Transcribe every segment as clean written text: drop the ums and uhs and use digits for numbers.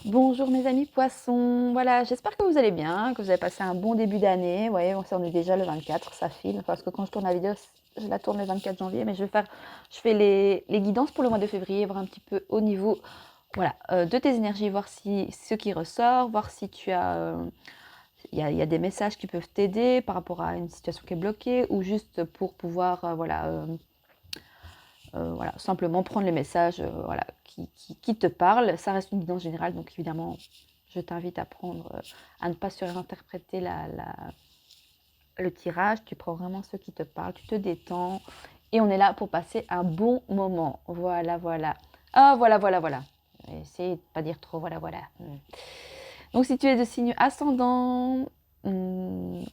Bonjour mes amis poissons, voilà, j'espère que vous allez bien, que vous avez passé un bon début d'année. Vous voyez, on est déjà le 24, ça file, parce que quand je tourne la vidéo, je la tourne le 24 janvier, mais je fais les guidances pour le mois de février, voir un petit peu au niveau, voilà, de tes énergies, voir si ce qui ressort, voir si tu as, il y a des messages qui peuvent t'aider par rapport à une situation qui est bloquée, ou juste pour pouvoir, voilà, simplement prendre les messages voilà, qui te parlent. Ça reste une guidance générale, donc évidemment, je t'invite à à ne pas surinterpréter le tirage. Tu prends vraiment ce qui te parle, tu te détends, et on est là pour passer un bon moment. Voilà, voilà. Ah, voilà, voilà, voilà. Essayez de pas dire trop, voilà, voilà. Donc, si tu es de signe ascendant,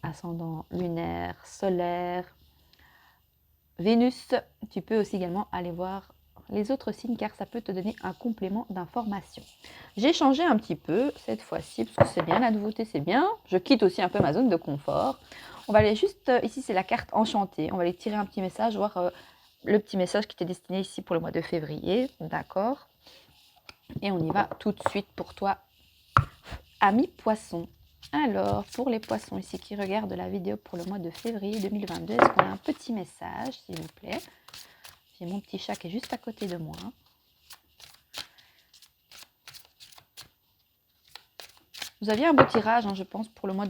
ascendant lunaire, solaire, Vénus, tu peux aussi également aller voir les autres signes car ça peut te donner un complément d'information. J'ai changé un petit peu cette fois-ci parce que c'est bien, la nouveauté c'est bien. Je quitte aussi un peu ma zone de confort. On va aller juste, ici c'est la carte enchantée. On va aller tirer un petit message, voir le petit message qui t'est destiné ici pour le mois de février. D'accord. Et on y va tout de suite pour toi, ami poisson. Alors, pour les poissons ici qui regardent la vidéo pour le mois de février 2022, est-ce qu'on a un petit message, s'il vous plaît? J'ai mon petit chat qui est juste à côté de moi. Vous aviez un beau tirage, hein, je pense, pour le mois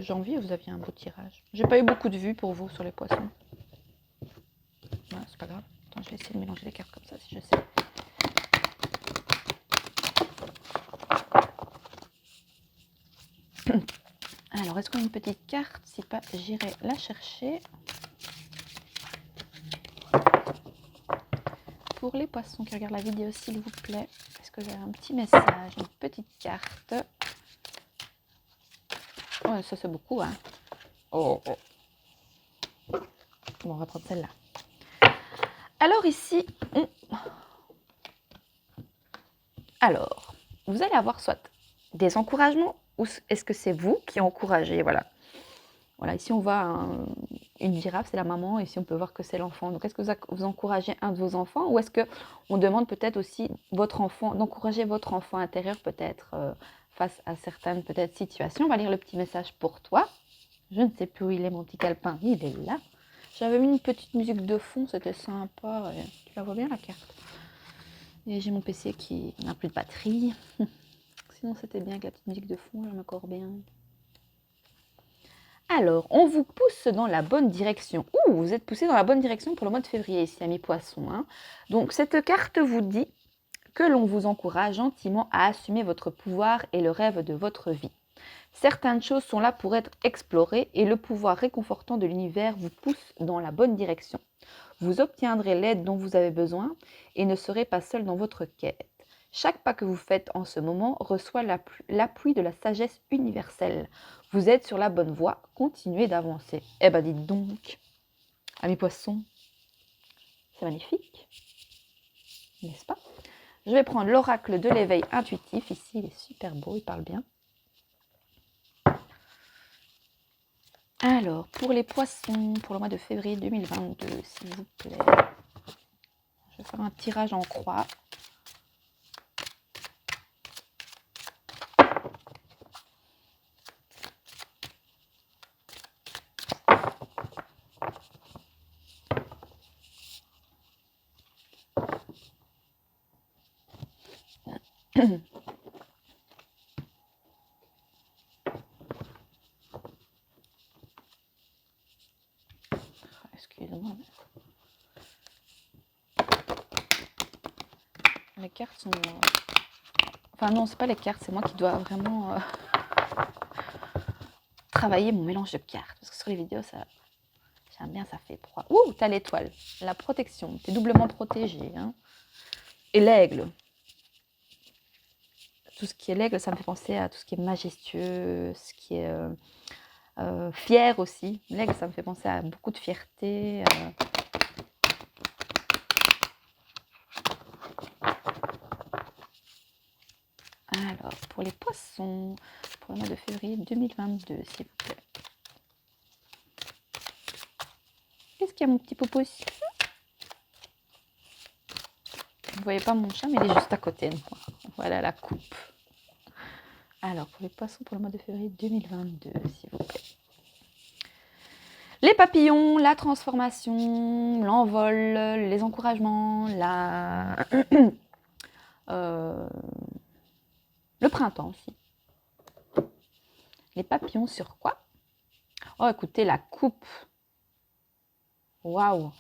janvier. Vous aviez un beau tirage. J'ai pas eu beaucoup de vues pour vous sur les poissons. Ouais, c'est pas grave. Attends, je vais essayer de mélanger les cartes comme ça, si je sais. Alors, est-ce qu'on a une petite carte? Si pas, j'irai la chercher. Pour les poissons qui regardent la vidéo, s'il vous plaît, est-ce que vous avez un petit message, une petite carte? Ouais, ça c'est beaucoup, hein. Oh, oh. Bon, on va prendre celle-là. Alors ici, alors, vous allez avoir soit des encouragements, ou est-ce que c'est vous qui encouragez? Voilà. Voilà, ici on voit une girafe, c'est la maman, et ici on peut voir que c'est l'enfant. Donc est-ce que vous encouragez un de vos enfants, ou est-ce qu'on demande peut-être aussi votre enfant, d'encourager votre enfant intérieur peut-être face à certaines peut-être situations? On va lire le petit message pour toi. Je ne sais plus où il est, mon petit calepin, il est là. J'avais mis une petite musique de fond, c'était sympa. Tu la vois bien la carte? Et j'ai mon PC qui n'a plus de batterie. Sinon c'était bien avec la petite musique de fond, j'aime encore bien. Alors, on vous pousse dans la bonne direction. Ouh, vous êtes poussé dans la bonne direction pour le mois de février ici, amis poissons. Hein. Donc, cette carte vous dit que l'on vous encourage gentiment à assumer votre pouvoir et le rêve de votre vie. Certaines choses sont là pour être explorées et le pouvoir réconfortant de l'univers vous pousse dans la bonne direction. Vous obtiendrez l'aide dont vous avez besoin et ne serez pas seul dans votre quête. Chaque pas que vous faites en ce moment reçoit l'appui de la sagesse universelle. Vous êtes sur la bonne voie, continuez d'avancer. Eh ben dites donc, amis poissons, c'est magnifique, n'est-ce pas? Je vais prendre l'oracle de l'éveil intuitif, ici il est super beau, il parle bien. Alors, pour les poissons, pour le mois de février 2022, s'il vous plaît, je vais faire un tirage en croix. Excusez-moi. Les cartes sont... Enfin non, c'est pas les cartes, c'est moi qui dois vraiment travailler mon mélange de cartes. Parce que sur les vidéos, ça... J'aime bien, ça fait froid. Ouh, t'as l'étoile. La protection. T'es doublement protégé. Hein. Et l'aigle. Tout ce qui est l'aigle, ça me fait penser à tout ce qui est majestueux, ce qui est fier aussi. L'aigle, ça me fait penser à beaucoup de fierté. Alors, pour les poissons, pour le mois de février 2022, s'il vous plaît. Qu'est-ce qu'il y a, mon petit popo ici? voyez pas mon chat, mais il est juste à côté de moi. Voilà la coupe. Alors, pour les poissons pour le mois de février 2022, s'il vous plaît. Les papillons, la transformation, l'envol, les encouragements, le printemps aussi. Les papillons sur quoi? Oh, écoutez, la coupe. Waouh.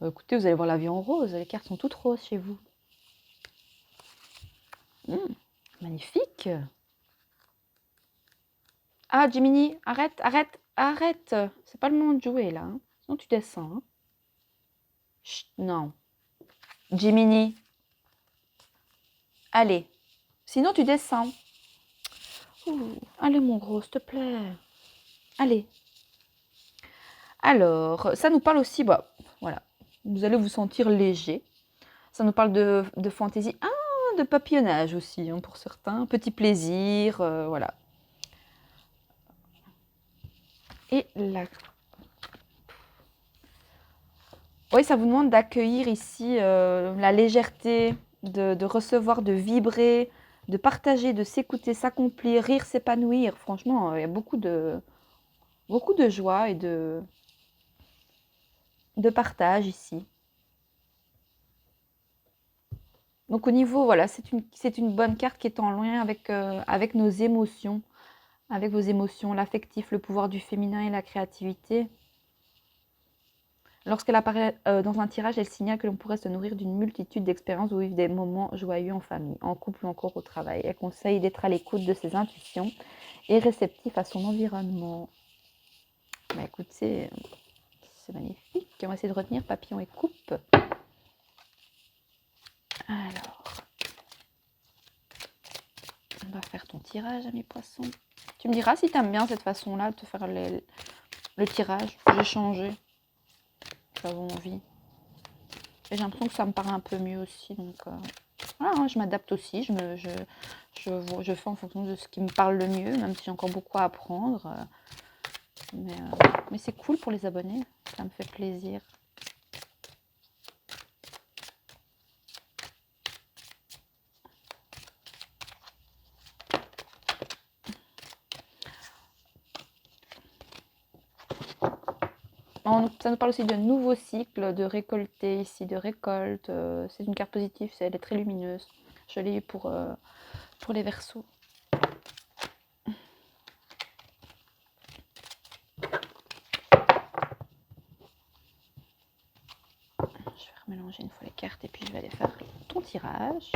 Écoutez, vous allez voir la vie en rose. Les cartes sont toutes roses chez vous. Magnifique. Ah, Jiminy, arrête, arrête, arrête. C'est pas le moment de jouer, là. Hein. Sinon, tu descends. Hein. Chut, non. Jiminy. Allez. Sinon, tu descends. Ouh, allez, mon gros, s'il te plaît. Allez. Alors, ça nous parle aussi, bah, voilà. Vous allez vous sentir léger. Ça nous parle de fantaisie. Ah, de papillonnage aussi, hein, pour certains. Petit plaisir, voilà. Et là. Oui, ça vous demande d'accueillir ici la légèreté, de recevoir, de vibrer, de partager, de s'écouter, s'accomplir, rire, s'épanouir. Franchement, il y a beaucoup de joie et de partage ici. Donc au niveau, voilà, c'est une bonne carte qui est en lien avec nos émotions, avec vos émotions, l'affectif, le pouvoir du féminin et la créativité. Lorsqu'elle apparaît dans un tirage, elle signale que l'on pourrait se nourrir d'une multitude d'expériences ou vivre des moments joyeux en famille, en couple ou encore au travail. Elle conseille d'être à l'écoute de ses intuitions et réceptif à son environnement. Bah écoute, c'est magnifique. On va essayer de retenir papillon et coupe. Alors, on va faire ton tirage, ami poisson. Tu me diras si tu aimes bien cette façon-là de te faire le tirage. J'ai changé. J'avais envie. Et j'ai l'impression que ça me paraît un peu mieux aussi. Donc voilà, hein, je m'adapte aussi. Je fais en fonction de ce qui me parle le mieux, même si j'ai encore beaucoup à apprendre. Mais c'est cool pour les abonnés. Ça me fait plaisir. Ça nous parle aussi d'un nouveau cycle de récolter ici, de récolte. C'est une carte positive, elle est très lumineuse. Je l'ai eu pour les Verseaux. Je vais remélanger une fois les cartes et puis je vais aller faire ton tirage.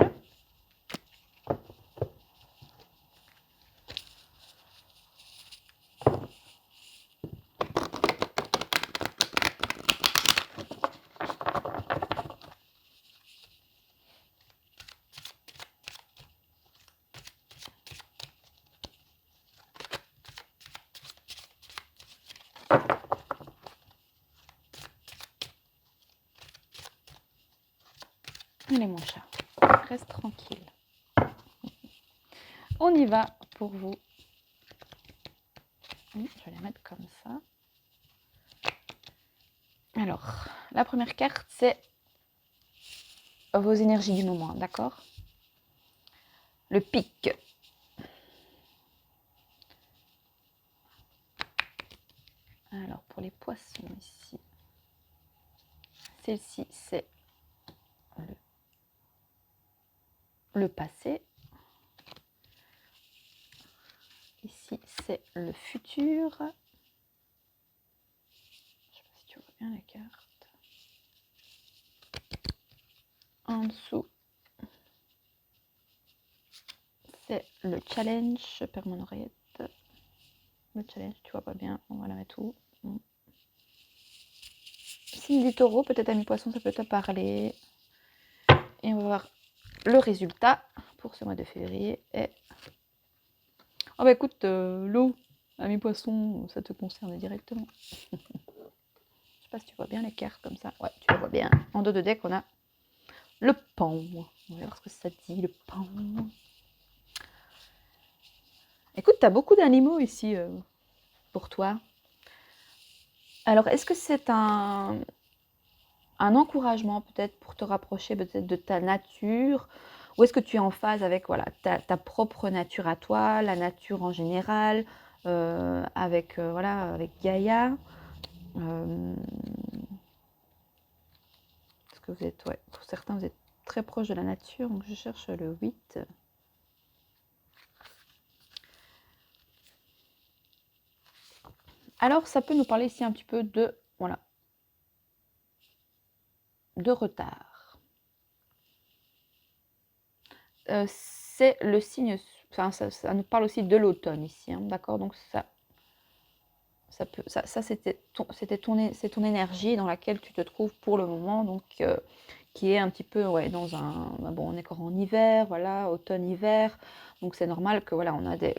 Allez mon chat, reste tranquille. On y va pour vous. Je vais la mettre comme ça. Alors, la première carte, c'est vos énergies du moment, d'accord? Le pic. Alors, pour les poissons ici, celle-ci, c'est le passé. Ici, c'est le futur. Je ne sais pas si tu vois bien la carte. En dessous, c'est le challenge. Je perds mon oreillette. Le challenge, tu vois pas bien. On va la mettre où? Signe du taureau, peut-être ami poisson, ça peut te parler. Et on va voir le résultat pour ce mois de février. Et oh bah écoute, l'eau, ami poisson, ça te concerne directement. Je sais pas si tu vois bien les cartes comme ça. Ouais, tu la vois bien. En dos de deck, on a le pan. On va voir ce que ça dit, le pan. Écoute, tu as beaucoup d'animaux ici pour toi. Alors, est-ce que c'est un un encouragement peut-être pour te rapprocher peut-être de ta nature? Ou est-ce que tu es en phase avec voilà, ta propre nature à toi, la nature en général, avec, voilà, avec Gaïa? Hem, Est-ce que vous êtes ouais, pour certains, vous êtes très proche de la nature, donc je cherche le 8. Alors ça peut nous parler ici un petit peu de voilà, de retard. C'est le signe enfin ça nous parle aussi de l'automne ici, hein, d'accord? Donc ça peut ça c'est ton énergie dans laquelle tu te trouves pour le moment, donc qui est un petit peu, ouais, dans un bon, on est encore en hiver, voilà, automne-hiver, donc c'est normal que, voilà, on a des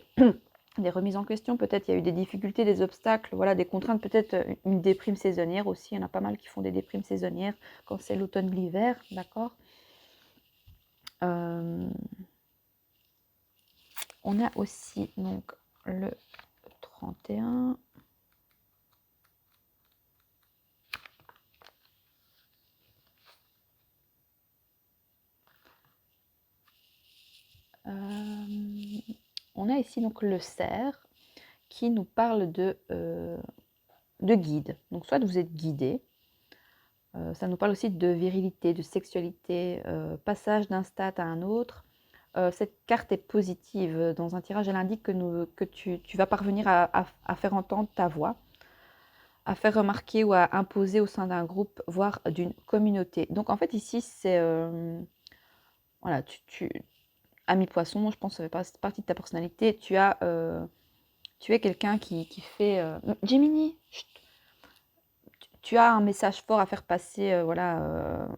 des remises en question, peut-être il y a eu des difficultés, des obstacles, voilà, des contraintes, peut-être, une déprime saisonnière aussi. Il y en a pas mal qui font des déprimes saisonnières quand c'est l'automne, l'hiver, d'accord? Hem, on a aussi donc le 31. On a ici donc le cerf qui nous parle de guide. Donc soit vous êtes guidé, ça nous parle aussi de virilité, de sexualité, passage d'un stade à un autre. Cette carte est positive. Dans un tirage, elle indique que tu vas parvenir à faire entendre ta voix, à faire remarquer ou à imposer au sein d'un groupe, voire d'une communauté. Donc en fait ici, c'est, voilà, ami poisson, je pense que ça fait partie de ta personnalité. Tu es quelqu'un qui fait, Gemini, chut! Tu as un message fort à faire passer, voilà,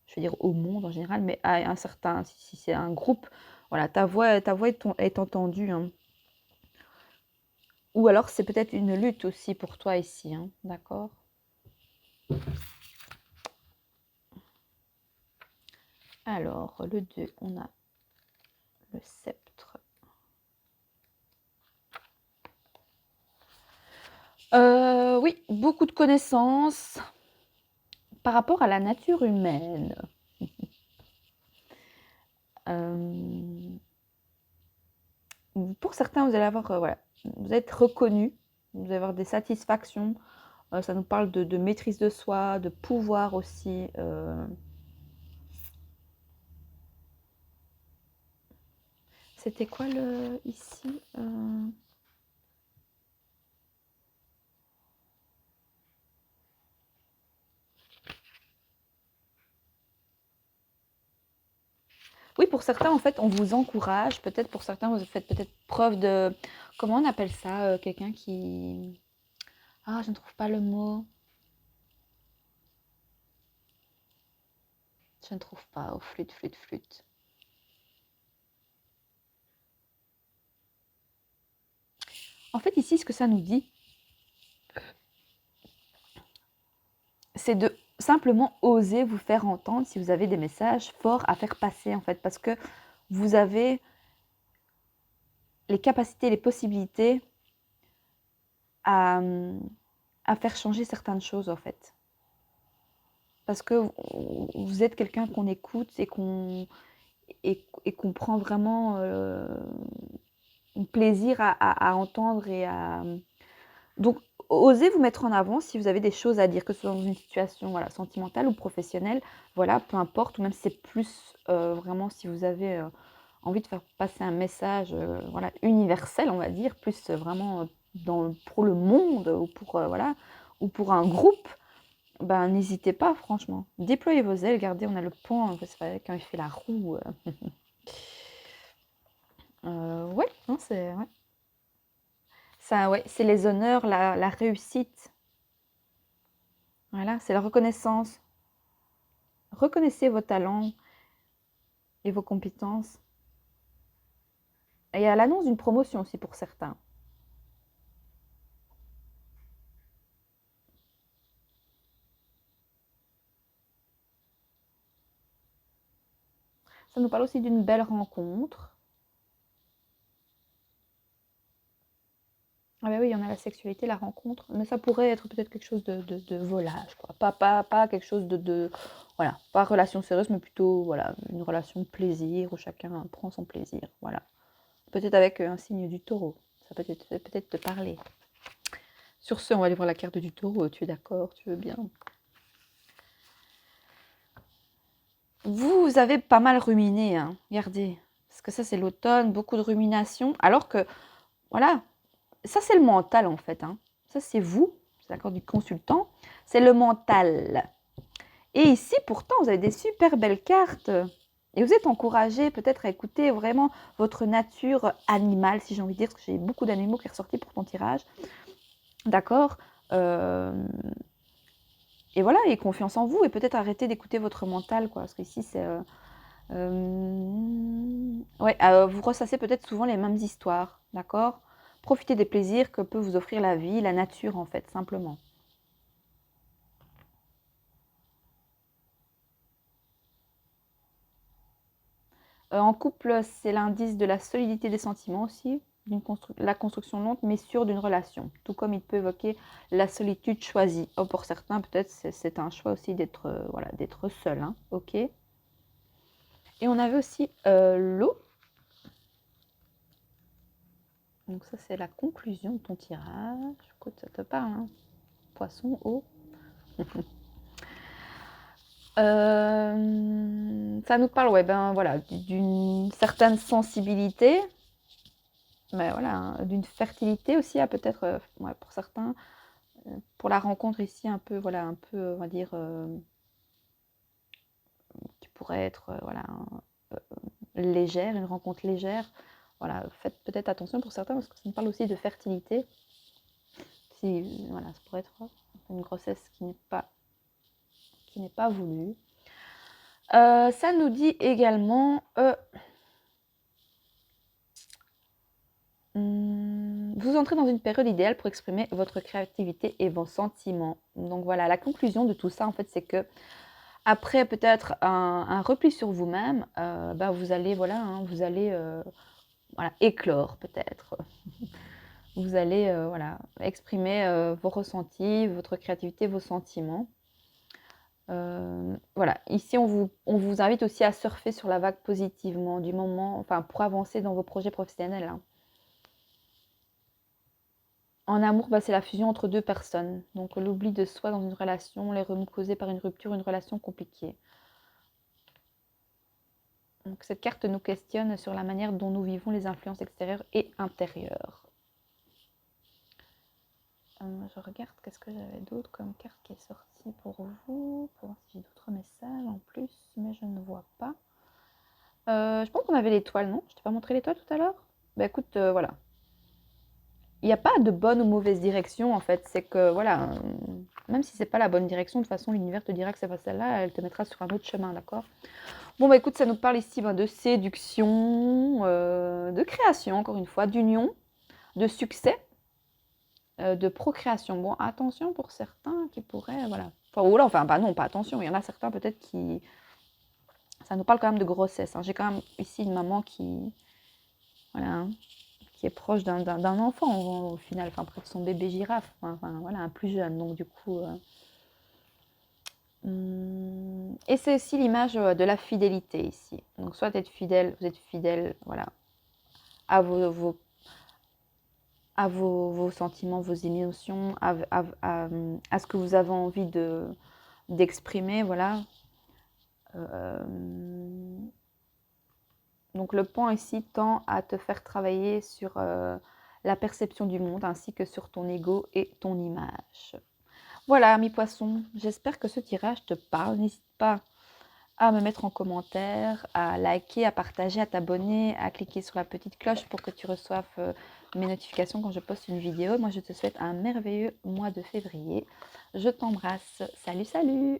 je vais dire au monde en général, mais à un certain, si c'est un groupe, voilà, ta voix est entendue, hein. Ou alors c'est peut-être une lutte aussi pour toi ici, hein, d'accord? Alors, le 2, on a le sceptre. Oui, beaucoup de connaissances par rapport à la nature humaine. Pour certains, vous allez avoir, voilà, vous allez être reconnu, vous allez avoir des satisfactions. Ça nous parle de maîtrise de soi, de pouvoir aussi. C'était quoi le ici? Oui, pour certains, en fait, on vous encourage. Peut-être pour certains, vous faites peut-être preuve de... Comment on appelle ça? Quelqu'un qui... Ah, je ne trouve pas le mot. Je ne trouve pas. Oh, flûte, flûte, flûte. En fait, ici, ce que ça nous dit, c'est de simplement oser vous faire entendre si vous avez des messages forts à faire passer, en fait, parce que vous avez les capacités, les possibilités à, à faire changer certaines choses, en fait. Parce que vous êtes quelqu'un qu'on écoute et qu'on prend vraiment plaisir à entendre et à... Donc, osez vous mettre en avant si vous avez des choses à dire, que ce soit dans une situation voilà, sentimentale ou professionnelle, voilà, peu importe, ou même si c'est plus vraiment si vous avez envie de faire passer un message voilà, universel, on va dire, plus vraiment pour le monde ou pour, voilà, ou pour un groupe, ben, n'hésitez pas, franchement. Déployez vos ailes, regardez, on a le pont, c'est vrai, quand il fait la roue. Ouais, non, c'est ouais. Ça, ouais, c'est les honneurs, la réussite. Voilà, c'est la reconnaissance. Reconnaissez vos talents et vos compétences. Et à l'annonce d'une promotion aussi pour certains. Ça nous parle aussi d'une belle rencontre. Ah bah oui, il y en a la sexualité, la rencontre, mais ça pourrait être peut-être quelque chose de volage, quoi. Pas quelque chose voilà, pas relation sérieuse, mais plutôt, voilà, une relation de plaisir où chacun prend son plaisir, voilà. Peut-être avec un signe du taureau, ça peut-être te parler. Sur ce, on va aller voir la carte du taureau, tu es d'accord, tu veux bien? Vous avez pas mal ruminé, hein, regardez, parce que ça c'est l'automne, beaucoup de rumination, alors que, voilà, ça c'est le mental en fait, hein. Ça c'est vous, c'est la carte du consultant, c'est le mental. Et ici, pourtant, vous avez des super belles cartes. Et vous êtes encouragé peut-être à écouter vraiment votre nature animale, si j'ai envie de dire, parce que j'ai beaucoup d'animaux qui sont ressortis pour ton tirage. D'accord. Et voilà, et confiance en vous, et peut-être arrêter d'écouter votre mental, quoi. Parce qu'ici, c'est... ouais, vous ressassez peut-être souvent les mêmes histoires, d'accord. Profitez des plaisirs que peut vous offrir la vie, la nature, en fait, simplement. En couple, c'est l'indice de la solidité des sentiments aussi, la construction lente mais sûre d'une relation, tout comme il peut évoquer la solitude choisie. Oh, pour certains, peut-être c'est un choix aussi d'être voilà, d'être seul, hein, ok. Et on avait aussi l'eau. Donc ça, c'est la conclusion de ton tirage. Écoute, ça te parle, hein. Poisson, eau. Ça nous parle, ouais, ben voilà, d'une certaine sensibilité, mais voilà, hein, d'une fertilité aussi, à peut-être, ouais, pour certains, pour la rencontre ici, un peu, voilà, un peu, on va dire, qui pourrait être, voilà, légère, une rencontre légère. Voilà, faites peut-être attention pour certains, parce que ça me parle aussi de fertilité. Si, voilà, ça pourrait être une grossesse qui n'est pas voulue. Ça nous dit également, vous entrez dans une période idéale pour exprimer votre créativité et vos sentiments. Donc voilà, la conclusion de tout ça, en fait, c'est que après peut-être un repli sur vous-même, bah, vous allez, voilà, hein, vous allez voilà, éclore peut-être. Vous allez voilà, exprimer vos ressentis, votre créativité, vos sentiments. Voilà, ici on vous invite aussi à surfer sur la vague positivement du moment, enfin pour avancer dans vos projets professionnels, hein. En amour, bah, c'est la fusion entre deux personnes. Donc l'oubli de soi dans une relation, les remous causés par une rupture, une relation compliquée. Donc cette carte nous questionne sur la manière dont nous vivons les influences extérieures et intérieures. Je regarde qu'est-ce que j'avais d'autre comme carte qui est sortie pour vous, pour voir si j'ai d'autres messages en plus, mais je ne vois pas. Je pense qu'on avait l'étoile, non? Je t'ai pas montré l'étoile tout à l'heure? Bah écoute, voilà. Il n'y a pas de bonne ou mauvaise direction en fait, c'est que voilà, même si c'est pas la bonne direction, de toute façon l'univers te dira que c'est pas celle-là, elle te mettra sur un autre chemin, d'accord? Bon bah écoute, ça nous parle ici de séduction, de création encore une fois, d'union, de succès, de procréation. Bon, attention pour certains qui pourraient, voilà. Enfin, ou là, enfin, bah non, pas attention, il y en a certains peut-être qui... Ça nous parle quand même de grossesse, hein. J'ai quand même ici une maman qui... Voilà, hein, qui est proche d'un enfant au final, enfin près de son bébé girafe, enfin voilà, un plus jeune, donc du coup... et c'est aussi l'image de la fidélité ici. Donc soit être fidèle, vous êtes fidèle, voilà, à vos sentiments, vos émotions, à ce que vous avez envie d'exprimer, voilà. Donc le point ici tend à te faire travailler sur la perception du monde ainsi que sur ton ego et ton image. Voilà, mes poissons, j'espère que ce tirage te parle. N'hésite pas à me mettre en commentaire, à liker, à partager, à t'abonner, à cliquer sur la petite cloche pour que tu reçoives mes notifications quand je poste une vidéo. Moi, je te souhaite un merveilleux mois de février. Je t'embrasse. Salut, salut!